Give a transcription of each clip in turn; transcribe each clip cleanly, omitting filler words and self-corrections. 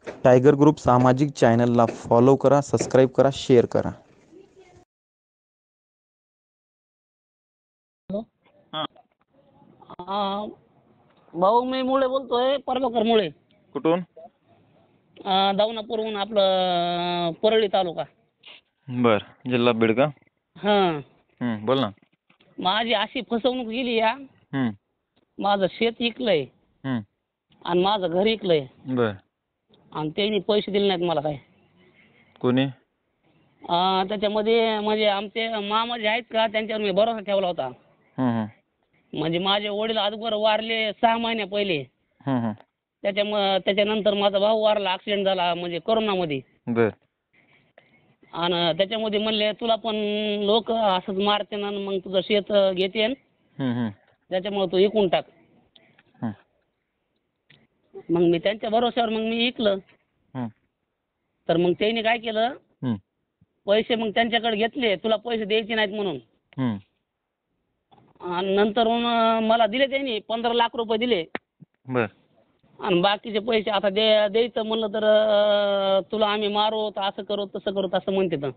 Tiger group सामाजिक चॅनलला follow करा, सबस्क्राईब करा, शेअर करा. हा. हा, भाऊ मी मुळे बोलतोय, प्रभाकर मुळे. कुठून? दावणापूरहून, आपलं परळी तालुका. बर, जिल्हा बीड का? हां. बोल ना. माझी अशी फसवणूक गेली या. हम्म. माझं शेत विकलंय हम्म. आणि माझं घर विकलंय बर. आणि त्यांनी पैसे दिले नाहीत मला काय. कोणी? त्याच्यामध्ये म्हणजे आमचे मामा जे आहेत का, त्यांच्यावर मी भरोसा ठेवला होता. हम्म. म्हणजे माझे वडील अगोदर वारले 6 महिन्या पहिले. हम्म. त्याच्यानंतर माझा भाऊ वारला, ॲक्सिडेंट झाला म्हणजे कोरोनामध्ये. बर. आणि त्याच्यामध्ये म्हणले तुला पण लोक असंच मारते ना, मग तुझं शेत घेते हम्म. त्याच्यामुळे तू विकून टाक. हम्म. मग मी त्यांच्या भरोश्यावर मग मी विकलं. हम्म. तर मग त्यांनी काय केलं, हम्म. पैसे मग त्यांच्याकडे घेतले, तुला पैसे द्यायचे नाहीत म्हणून. हम्म. आणि नंतर मला दिले त्यांनी 15 लाख रुपये दिले. बर. आणि बाकीचे पैसे आता द्यायचं म्हणलं तर तुला आम्ही मारू, तर असं करू तसं करू असं म्हणते तर.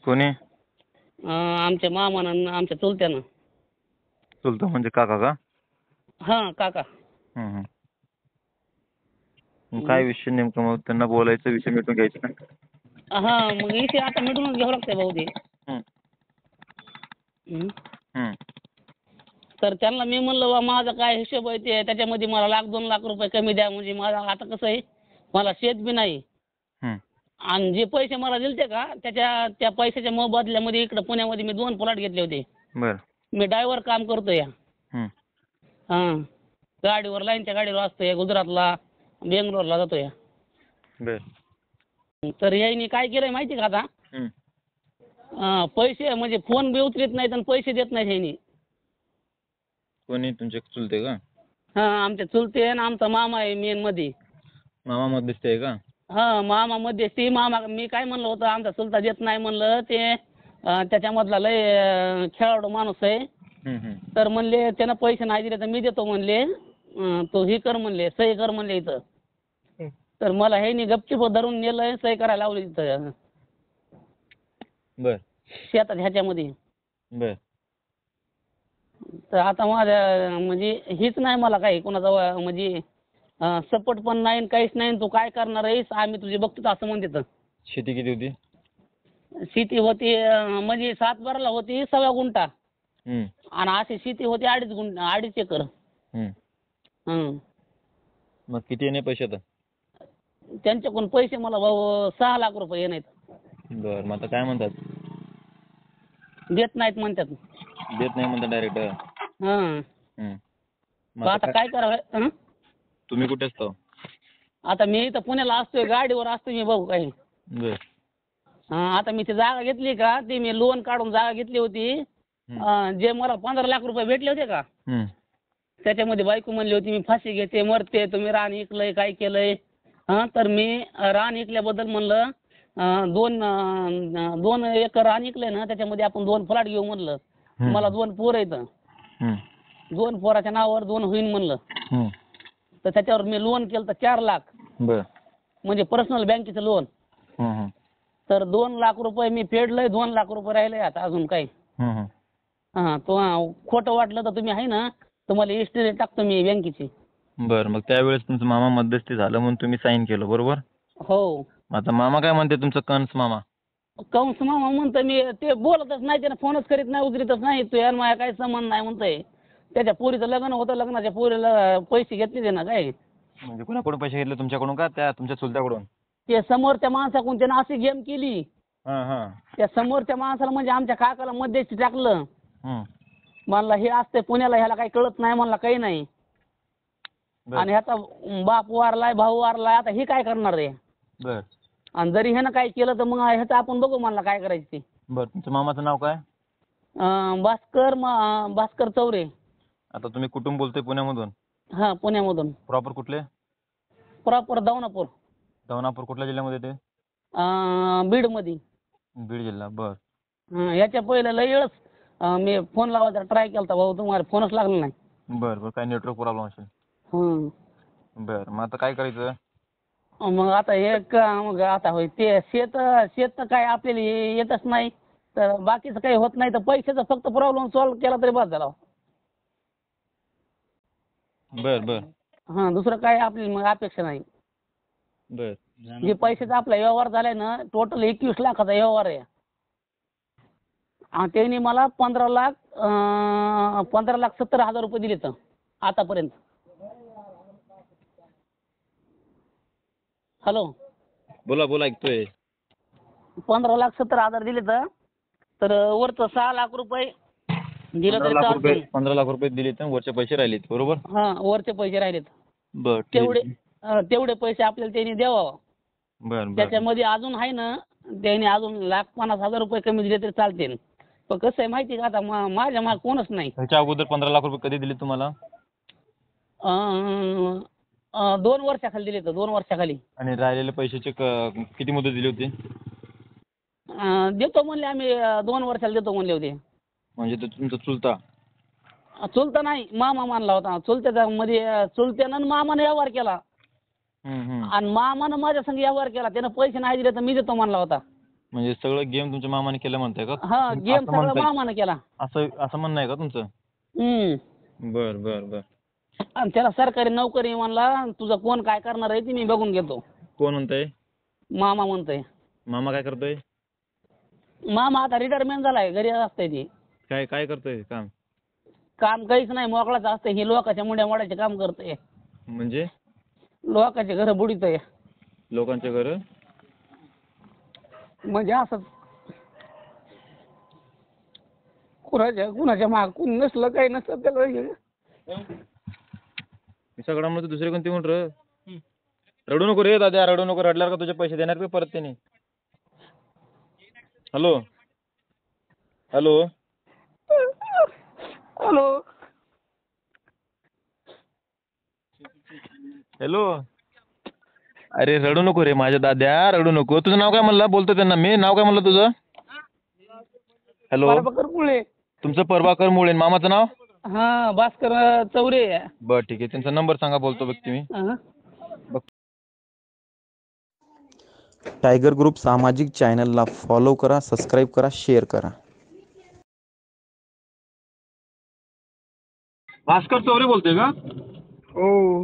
कोणी? आमच्या मामानं, आमच्या चुलत्यानं. चुलता म्हणजे काका का? हां, काका. हम्म. मग काय विषय नेमकं, मग त्यांना बोलायचं, विषय मिटून घ्यायचं का? हां, मग इथे आता मिटूनच घ्यावं लागतंय भाऊ ते. हम्म. हं. हम्म. तर त्यांना मी म्हणलं बा माझा काय हिशोब आहे ते, त्याच्यामध्ये मला 1,00,000-2 लाख रुपये कमी द्या. म्हणजे माझा आता कसं आहे, मला शेत बी नाही. हम्म. आणि जे पैसे मला दिलते का, त्या पैशाच्या मोबदल्यामध्ये इकडं पुण्यामध्ये मी 2 प्लॉट घेतले होते. बर. मी ड्रायव्हर काम करतो या. हम्म. हां, गाडीवर, लाईनच्या गाडीवर असतोय, गुजरातला, बेंगलोरला जातो या. बर. तर यांनी काय केलंय माहिती का आता, हम्म. पैसे म्हणजे फोन बी उचलत नाहीत आणि पैसे देत नाहीत यांनी. कोणी? तुमचे चुलते का? हां, आमचे चुलते आणि आमचा मामा आहे मेन मध्ये. मामा मध्यस्थी आहे का? हां, मामा मध्यस्थी. मामा, मी काय म्हणलं होतं, आमचा चुलता देत नाही म्हणलं, ते त्याच्यामधला लय खेळाडू माणूस आहे. हम्म. तर म्हणले त्यानं पैसे नाही दिले तर मी देतो म्हणले. तो ही कर म्हणले, सही कर म्हणले इथं. तर मला ह्यानी गपचूप धरून नेलं, सही करायला लावली तिथं बर. शेतात ह्याच्यामध्ये. बर. तर आता माझ्या म्हणजे हीच नाही मला काही कोणाचा म्हणजे सपोर्ट पण नाही, काहीच नाही. तू काय करणार आहेस, आम्ही तुझी बघतो असं म्हणते. तर शेती किती होती? शेती होती म्हणजे 7 बाराला होती 1.25 गुंठा. हम्म. आणि अशी शेती होती 2.5 एकर. हम्म. हं. मग किती येणे पैसे आता? त्यांच्याकडून पैसे मला भाऊ 6 लाख रुपये नाहीत. बर. मग आता काय म्हणतात? देत नाहीत म्हणतात. देत नाही म्हणतात डायरेक्ट? हं. मग आता काय करावं? तुम्ही कुठे असतो? आता मी इथं पुण्याला असतोय, गाडीवर असतोय मी भाऊ काही. बर. आता मी ती जागा घेतली का, ती मी लोन काढून जागा घेतली होती. जे मला 15 लाख रुपये भेटले होते का, त्याच्यामध्ये बायको म्हणली होती मी फाशी घेते, मरते, तुम्ही रान इकलंय, काय केलंय. तर मी रान इकल्याबद्दल म्हणलं 2 एकर रान इकलंय ना, त्याच्यामध्ये आपण 2 फ्लॅट घेऊ म्हणलं. मला 2 पोरं आहेत. 2 पोराच्या नावावर 2 होईन म्हणलं. तर त्याच्यावर मी लोन केलं तर 4 लाख. बर. म्हणजे पर्सनल बँकेचं लोन. तर 2 लाख रुपये मी फेडलंय, 2 लाख रुपये राहिले आता अजून काही. तो खोटं वाटलं तर तुम्ही आहे ना, तुम्हाला हिस्ट्री टाकतो मी बँकेची. बर. मग त्यावेळेस तुमचं मामा मध्यस्थी झालं म्हणून तुम्ही साईन केलं, बरोबर? हो. आता मामा काय म्हणते, तुमचं कंस मामा? कंस मामा म्हणतं मी ते बोलतच नाही, त्यानं फोनच करीत नाही, उचलीतच नाही. तू यार माझ्या काही संबंध नाही म्हणतंय. त्याच्या पोरीचं लग्न होतं, लग्नाच्या पोरीला पैसे घेतले ते ना काय. म्हणजे कोणाकडून पैसे घेतले, तुमच्याकडून का त्या तुमच्या चुलत्याकडून? ते समोरच्या माणसाकडून त्यानं अशी गेम केली. हां. त्या समोरच्या माणसाला म्हणजे आमच्या काकाला मध्यस्थी टाकलं. म्हणला हे असते पुण्याला, ह्याला काही कळत नाही म्हणला, काही नाही. आणि ह्याचा बाप वारलाय, भाऊ वारलाय, आता हे काय करणार रे. बर. आणि जरी ह्यानं काय केलं तर मग ह्याचं आपण बघू म्हणला काय करायचं ते. बर. तुमच्या मामाचं नाव काय? भास्कर चौरे. आता तुम्ही कुठून बोलतोय? पुण्यामधून? हां, पुण्यामधून. प्रॉपर कुठले? प्रॉपर दौनापूर. दौनापूर कुठल्या जिल्ह्यामध्ये ते? बीडमध्ये. बीड जिल्हा. बर. याच्या पहिलं लय वेळेस मी फोन लावायचा ट्राय केला होता भाऊ, तुम्हाला फोनच लागला नाही. बर. काय नेटवर्क प्रॉब्लेम असेल. हं. बर. मग आता काय करायचं? मग आता मग आता होय ते शेत शेत तर काय आपल्याला येतच नाही, तर बाकीचं काही होत नाही, तर पैशाचा फक्त प्रॉब्लेम सॉल्व्ह केला तरी बस झाला. बर बर हां, दुसरं काय आपली मग अपेक्षा नाही. बर जे पैशाचा आपला व्यवहार झालाय ना, टोटल 21 लाखाचा व्यवहार आहे. आणि त्यांनी मला 15,70,000 रुपये दिले तर आतापर्यंत. हॅलो, बोला बोला ऐकतोय. 15,70,000 दिले तर वरचं 6 लाख रुपये दिलं 15 तरी लाख रुपये चालतील. 15 लाख रुपये दिले तर वरचे पैसे राहिलेत बरोबर. हां, वरचे पैसे राहिलेत. बर तेवढे तेवढे पैसे आपल्याला त्यांनी द्यावं. बर बर त्याच्यामध्ये अजून आहे ना, त्यांनी अजून 1,50,000 रुपये कमी दिले तरी चालतील. पण कसं आहे माहिती आहे का, आता माझ्या माग कोणच नाही. ह्याच्या अगोदर 15 लाख रुपये कधी दिले तुम्हाला? 2 वर्षाखाली दिले तर 2 वर्षाखाली. आणि राहिलेले पैशाचे किती मुदत दिली होती? देतो म्हणले आम्ही, 2 वर्षाला देतो म्हणले होते. म्हणजे तो तुमचा चुलता? चुलता नाही, मामा मानला होता. चुलत्याच्या मध्ये चुलत्यानं आणि मामानं व्यवहार केला. आणि मामानं माझ्या संग व्यवहार केला. त्यानं पैसे नाही दिले तर मी देतो म्हणला होता. म्हणजे सगळं गेम तुमच्या मामाने केलं म्हणताय का? हा, गेम सगळं मामानं केला. असं असं म्हणणं आहे का तुमचं? बर बर बर. आणि त्याला सरकारी नोकरी म्हणला, तुझं कोण काय करणार आहे ते मी बघून घेतो. कोण म्हणताय? मामा म्हणतोय. मामा काय करतोय? मामा आता रिटायरमेंट झालाय, घरी असतंय ती. काय काय करतोय काम? काम काहीच नाही, मोकळाच असतंय. ही लोकांच्या मुंड्या मोडायचे काम करतोय. म्हणजे लोकांचे घर बुडीतोय. लोकांचे घर म्हणजे असंच कुणाच्या माग कोण नसलं, काही नसलं त्याला सगळ्यामध्ये दुसरे कोणते म्हणून रडू नको रे दादा, रडू नको. रडल्यावर का तुझे पैसे देणार का परत त्याने? Hello hello hello hello. अरे रडू नको रे माझ्या दाद्या, रडू नको. तुझं नाव काय म्हणलं? बोलतो त्यांना मी. नाव काय म्हणलं तुझं? हॅलो. प्रभाकर मुळे. तुमचं प्रभाकर मुळे. मामाचं नाव? हा, भास्कर चौरे. बरं ठीक आहे. त्यांचा नंबर सांगा, बोलतो व्यक्ती मी. टायगर ग्रुप सामाजिक चॅनलला फॉलो करा, सबस्क्राईब करा, शेअर करा. भास्कर चौरे बोलतोय का? हो.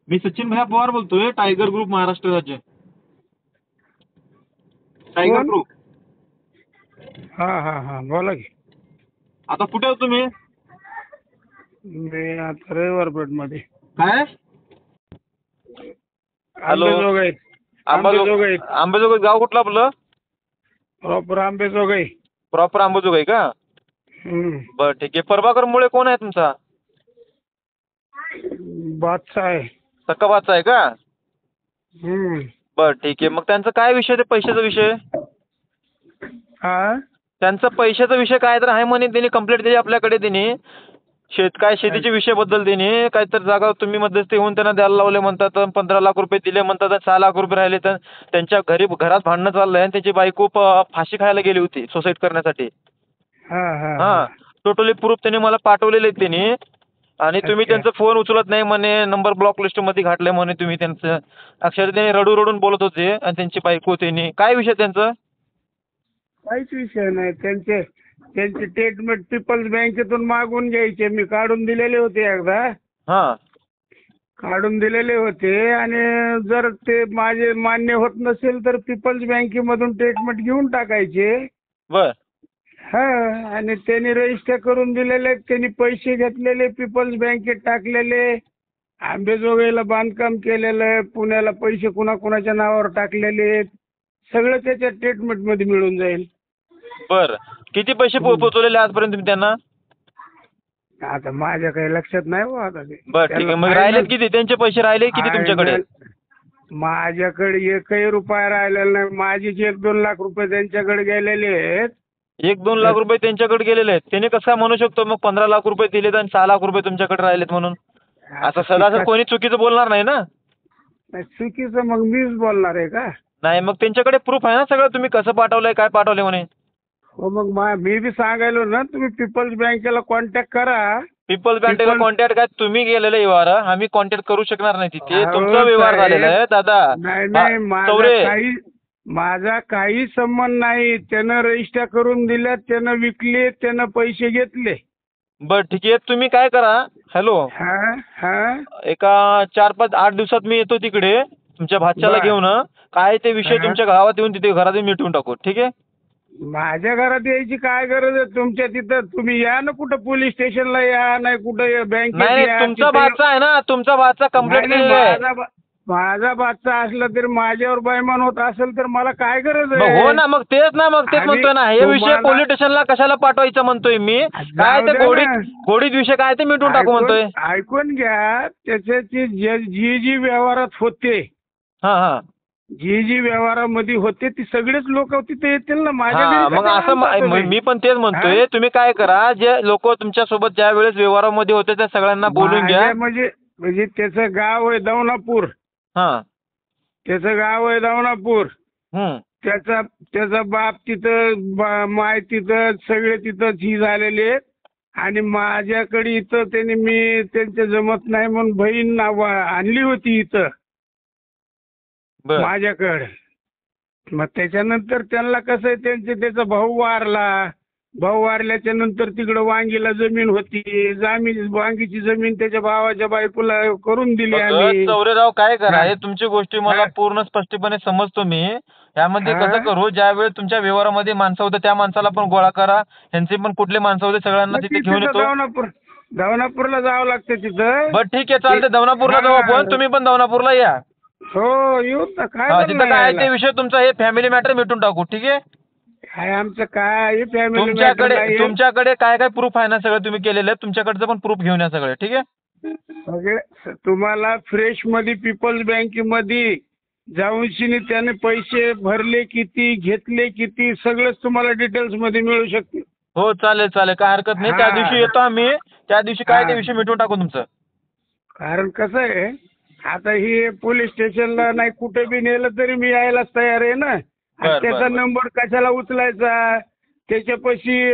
मी सचिन भैया पवार बोलतोय, टायगर ग्रुप महाराष्ट्र राज्य. Tiger group. हा हा हा, बोला की. आता कुठे आहोत तुम्ही? मी आता रविवारपेठ मध्ये. काय? हॅलो. आंबेजोगाई. आंबेजोगाई. गाव कुठलं आपलं? प्रॉपर आंबेजोगाई. प्रॉपर आंबेजोगाई का? बरं ठीक आहे. प्रभाकर मुळे कोण आहे तुमचा? बादशाह आहे. सक्का बादशाह आहे का? बरं ठीक आहे. मग त्यांचा काय विषय, ते पैशाचा विषय? हा, त्यांचा पैशाचा विषय काय तर आहे म्हणे, त्यांनी कंप्लेंट दिली आपल्याकडे. त्यांनी शेतीच्या विषयाबद्दल त्यांनी काहीतरी जागा तुम्ही मध्यस्थी होऊन त्यांना द्यायला लावले म्हणतात. 15 लाख रुपये दिले म्हणतात, 6 लाख रुपये राहिले. तर त्यांच्या घरात भांडणं चाललंय आणि त्याची बायको फाशी खायला गेली होती सुसाईड करण्यासाठी. हा, टोटली प्रूफ त्यांनी मला पाठवलेले आहेत त्यांनी. आणि तुम्ही त्यांचा फोन उचलत नाही म्हणे, नंबर ब्लॉक लिस्ट मध्ये घातले म्हणे तुम्ही त्यांचं. अक्षरशः त्यांनी रडून बोलत होते. आणि त्यांची बायको त्यांनी, काय विषय त्यांचं? काहीच विषय नाही. त्यांचे स्टेटमेंट पीपल्स बँकेतून मागून घ्यायचे. मी काढून दिलेले होते एकदा. हा, काढून दिलेले होते. आणि जर ते माझे मान्य होत नसेल तर पीपल्स बँकेमधून स्टेटमेंट घेऊन टाकायचे. बर. हा, आणि त्यांनी रजिस्टर करून दिलेले. त्यांनी पैसे घेतलेले, पीपल्स बँकेत टाकलेले. आंबेजोगाईला बांधकाम केलेलं आहे. पुण्याला पैसे कुणाच्या नावावर टाकलेले. सगळं त्याच्या स्टेटमेंट मध्ये मिळून जाईल. बर. किती पैसे पोहोचवलेले आजपर्यंत तुम्ही त्यांना? आता माझ्या काही लक्षात नाही हो आता ते. बर ठीक आहे. मग राहिलेत किती त्यांचे पैसे? राहिले किती तुमच्याकडे? माझ्याकडे एकही रुपया राहिलेला नाही. माझेच 1-2 लाख रुपये त्यांच्याकडे गेलेले आहेत. 1-2 लाख रुपये त्यांच्याकडे गेलेले आहेत. त्याने कसं काय म्हणू शकतो मग 15 लाख रुपये दिलेत आणि 6 लाख रुपये तुमच्याकडे राहिलेत म्हणून? असं सदासर कोणी चुकीचं बोलणार नाही ना. चुकीचं मग मीच बोलणार आहे का? नाही, मग त्यांच्याकडे प्रूफ आहे ना सगळं, तुम्ही कसं पाठवलंय, काय पाठवलंय म्हणे. हो, मग मी बी सांगायलो ना, तुम्ही पीपल्स बँकेला कॉन्टॅक्ट करा. पीपल्स बँकेला People- कॉन्टॅक्ट काय तुम्ही गेलेले व्यवहार आम्ही कॉन्टॅक्ट करू शकणार नाही तिथे अहो, तुमचा व्यवहार साहेब, झालेला आहे दादा. नाही चौरे माझा काही संबंध नाही. त्यानं रजिस्टर करून दिल्या, त्यानं विकले, त्यानं पैसे घेतले. बर ठीक आहे तुम्ही काय करा हॅलो हा हा एका 4-5-8 दिवसात मी येतो तिकडे तुमच्या भाच्याला बर. घेऊन काय ते विषय हा. तुमच्या गावात येऊन तिथे घरात येऊन मिटवून टाकू ठीक आहे. माझ्या घरात यायची काय गरज आहे? तुमच्या तिथं तुम्ही या ना, कुठं पोलीस स्टेशनला या, नाही कुठं बँकेत नाही या. तुमचा तिथं- भाचा आहे ना तुमचा भाचा कंप्लेंट नाही, केलेली आहे. माझा बादशा असला तरी माझ्यावर बैमान होत असेल तर मला काय गरज मग आहे? हो ना मग तेच आणि म्हणतोय ना हे विषय तुम्हाला- पोलीस स्टेशनला कशाला पाठवायचं म्हणतोय मी काय ते द्या गोडीत ना. गोडीत विषय काय ते मिटून टाकू म्हणतोय. ऐकून घ्या. त्याच्याची जी व्यवहारात होते, हा हा जी व्यवहारामध्ये होते ती सगळेच लोक तिथे येतील ना माझ्या हा घरी मग कशाला असं आणता तुम्ही? मी पण तेच म्हणतोय तुम्ही काय करा जे लोक तुमच्या सोबत ज्या वेळेस व्यवहारामध्ये होते त्या सगळ्यांना बोलून घ्या. माझ्या म्हणजे त्याचं गाव आहे दौनापूर. हा त्याचं गाव आहे दौनापूर. हम्म त्याचा बाप तिथं, माय तिथं, सगळे तिथं ही झालेले आहेत. आणि माझ्याकडे इथं मी त्यांचे जमत नाही म्हणून बहीण आणली होती इथं बर माझ्याकडे. मग त्याच्यानंतर त्यांना कसं आहे, त्याचा भाऊ वारला. भाऊ वारल्याच्या नंतर तिकडं वांगीला जमीन होती. वांगीची जमीन त्याच्या भावाच्या बायकोला करून दिली आम्ही. चौरेराव काय करा हा. हे तुमची गोष्टी मला हा. पूर्ण स्पष्टपणे समजतो मी. यामध्ये हा. कसं करू ज्या वेळेस तुमच्या व्यवहारामध्ये माणसं होतं त्या माणसाला पण गोळा करा ह्यांचे पण कुठले माणसं होते सगळ्यांना मग तिथे घेऊन येतो. दौनापूरला जावं लागतं तिथं. बरं ठीक आहे चालते दौनापूरला जाऊ हा. आपण तुम्ही पण दौनापूरला या. हो येऊ ना. काय हा, झालं तिथं काय यायला? ते विषय तुमचा हे फॅमिली मॅटर मिटून टाकू ठीक आहे. काय आमचं काय फॅमिली तुमच्याकडे काय काय प्रूफ आहे ना सगळं तुम्ही केलेलं आहे तुमच्याकडचं पण प्रूफ घेऊन या सगळं ठीक आहे. सगळे तुम्हाला फ्रेश मध्ये पीपल्स बँकेमध्ये जाऊन त्याने पैसे भरले किती, घेतले किती, सगळंच तुम्हाला डिटेल्स मध्ये मिळू शकते. हो चालेल काय हरकत नाही. हा. त्या दिवशी येतो आम्ही त्या दिवशी काय ते हा. विषय मिटून टाकू तुमचं. कारण कसं आहे, आता ही पोलीस स्टेशनला नाही कुठे बी नेलं तरी मी यायलाच तयार आहे ना. आणि त्याचा नंबर कशाला उचलायचा? त्याच्यापाशी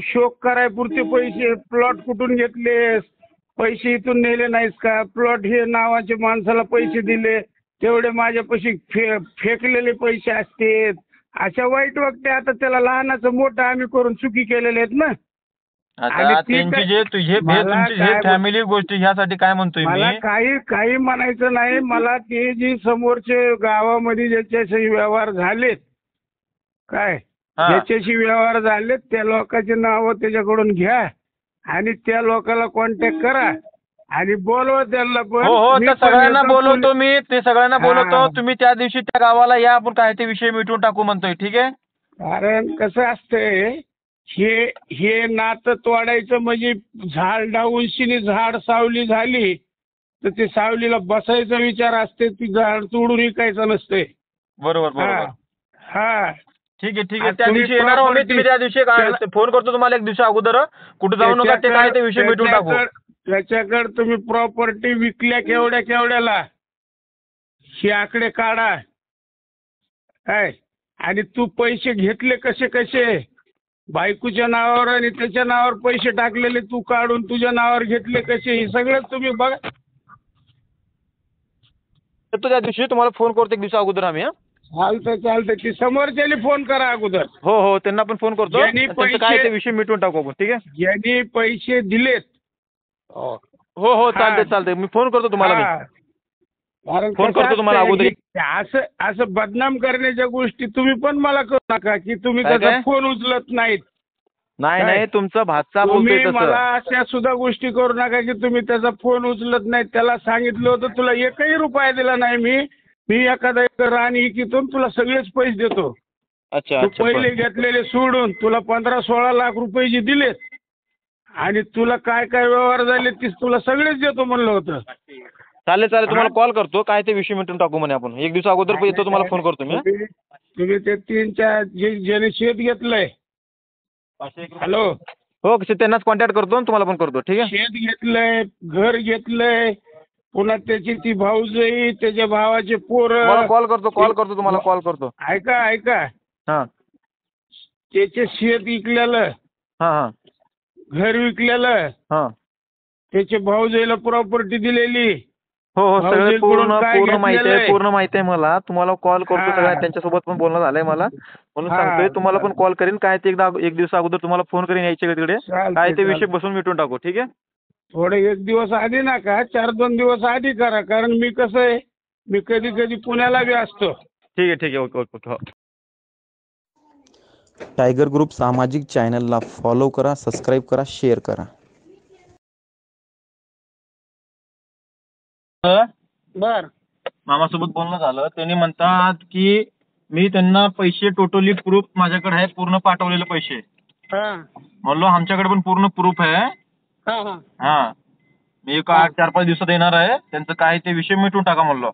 शोक करायपुरते पैसे, प्लॉट कुठून घेतलेस, पैसे इथून नेले नाहीस का, प्लॉट हे नावाचे माणसाला पैसे दिले तेवढे माझ्यापाशी फेकलेले पैसे असते. अशा वाईट वागते. आता त्याला लहानाचं मोठं आम्ही करून चुकी केलेल्या आहेत ना. आणि आता ती त्यांची काय- जे तुझे मला तुमची जे काय- फॅमिली गोष्टी ह्यासाठी काय म्हणतोय मला मी काही म्हणायचं नाही. मला ते जी समोरचे गावामध्ये ज्याच्याशी व्यवहार झालेत, काय हा. ज्याच्याशी व्यवहार झालेत त्या लोकांची नावं त्याच्याकडून घ्या आणि त्या लोकांना कॉन्टॅक्ट करा आणि बोलवा त्यांना. पण हो मी त्या पण सगळ्यांना येतो बोलवतो मी ते सगळ्यांना हा. बोलवतो तुम्ही त्या दिवशी त्या गावाला या आपण काय ते विषय मिटवून टाकू म्हणतोय ठीक आहे. कारण कसं असतंय, हे नातं तोडायचं म्हणजे झाड उंशीने झाड सावली झाली तर ते सावलीला बसायचा विचार असते. ती झाड तोडून विकायचं नसते. बरोबर हा ठीक आहे आणि त्या तुम्ही दिवशी येणार आहो मी. property- तुम्ही त्या दिवशी फोन करतो तुम्हाला एक दिवशी अगोदर कुठे जाऊ नका ते काय ते विषय मिटवून टाकू. त्याच्याकडे तुम्ही प्रॉपर्टी विकल्या केवढ्याला हे आकडे काढा काय. आणि तू पैसे घेतले कसे बायकोच्या नावावर आणि त्याच्या नावावर पैसे टाकलेले तू काढून तुझ्या नावावर घेतले कसे, हे सगळं तुम्ही बघा. तर त्या दिवशी तुम्हाला फोन करतो एक दिवसा अगोदर आम्ही. चालतंय ती समोरच्याला फोन करा अगोदर. हो त्यांना पण फोन करतो ज्यांनी त्यांचं काय पैसे- ते विषय मिटवून टाकू आपण ठीक आहे. ज्यांनी पैसे दिलेत हो चालतंय मी फोन करतो तुम्हाला मी. हा. कारण फोन कसं करतो तुम्हाला असतंय, अगोदर. की असं बदनाम करण्याच्या गोष्टी तुम्ही पण मला करू नका की तुम्ही काय त्याचा काय? फोन उचलत नाहीत. नाही तुमचा भाचा तुम्ही बोलतोय मला तसं. अशा सुद्धा गोष्टी करू नका की तुम्ही त्याचा फोन उचलत नाही. त्याला सांगितलं होतं तुला एकही रुपया दिला नाही मी एखादा एकर रान इकीतून तुला सगळेच पैसे देतो. अच्छा तू पहिले घेतलेले सोडून तुला 15-16 लाख रुपये जे दिलेत आणि तुला काय व्यवहार झाले ते तुला सगळेच देतो म्हणलं होतं. चालेल तुम्हाला कॉल करतो काय ते विषय मिटून टाकू म्हणे आपण. एक दिवस अगोदर येतो तुम्हाला फोन करतो मी. तुम्ही ते 3-4 ज्याने शेत घेतलंय, हॅलो, हो त्यांनाच कॉन्टॅक्ट करतो आणि तुम्हाला पण करतो ठीक आहे. शेत घेतलंय, घर घेतलंय, पुन्हा त्याची ती भाऊजाई, त्याच्या भावाचे पोरं. कॉल करतो तुम्हाला कॉल करतो. ऐका हां त्याचे शेत विकलेलं, हां घर विकलेलं, हां त्याचे भाऊजाईला प्रॉपर्टी दिलेली. हो हो सगळं भाऊजींकडून पूर्ण काय पूर्ण माहिती घेतलेलं आहे, आहे? पूर्ण माहिती आहे मला. तुम्हाला कॉल करतो हा. सगळ्या त्यांच्यासोबत पण बोलणं झालंय मला, म्हणून हा. सांगतोय तुम्हाला पण कॉल करीन. काय ते एकदा एक दिवस अगोदर तुम्हाला फोन करीन यायच्या तिकडे. चालतंय, काय ते विषय चालतंय. बसून मिटून टाकू. ठीक आहे. थोडे एक दिवस आधी नका, 4-2 दिवस आधी करा. कारण मी कसं आहे, मी कधी कधी पुण्याला बी असतो. ठीक आहे ठीक आहे. ओके ओके हो. टायगर ग्रुप सामाजिक चॅनलला फॉलो करा, सबस्क्राईब करा, शेअर करा. बर मामासोबत बोलणं झालं. त्यांनी म्हणतात की मी त्यांना पैसे टोटली प्रूफ माझ्याकडे आहे, पूर्ण पाठवलेले पैसे. हा म्हणलो आमच्याकडे पण पूर्ण प्रूफ आहे. हा हा हा मी एक 8-4-5 दिवसात येणार आहे. त्यांचं काय ते विषय मिटून टाका म्हणलो.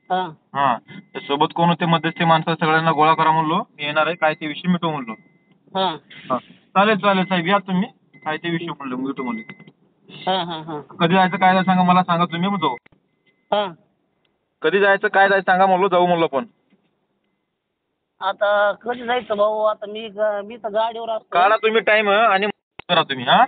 हा हा सोबत कोण होते मध्यस्थी माणसं सगळ्यांना गोळा करा म्हणलो. मी येणार आहे. काय ते विषय मिटू म्हणलो. हा हा चालेल चालेल साहेब या तुम्ही. काय ते विषय म्हणलो मिटू म्हणलो. हा हा हा कधी जायचं काय जायचं सांगा, मला सांगा तुम्ही, मग जाऊ. हा कधी जायचं काय जायचं सांगा म्हणलो, जाऊ म्हणलो. पण आता कधी जायचं भाऊ? आता मी तर गाडीवर असतो. काढा तुम्ही टाइम आणि करा तुम्ही. हा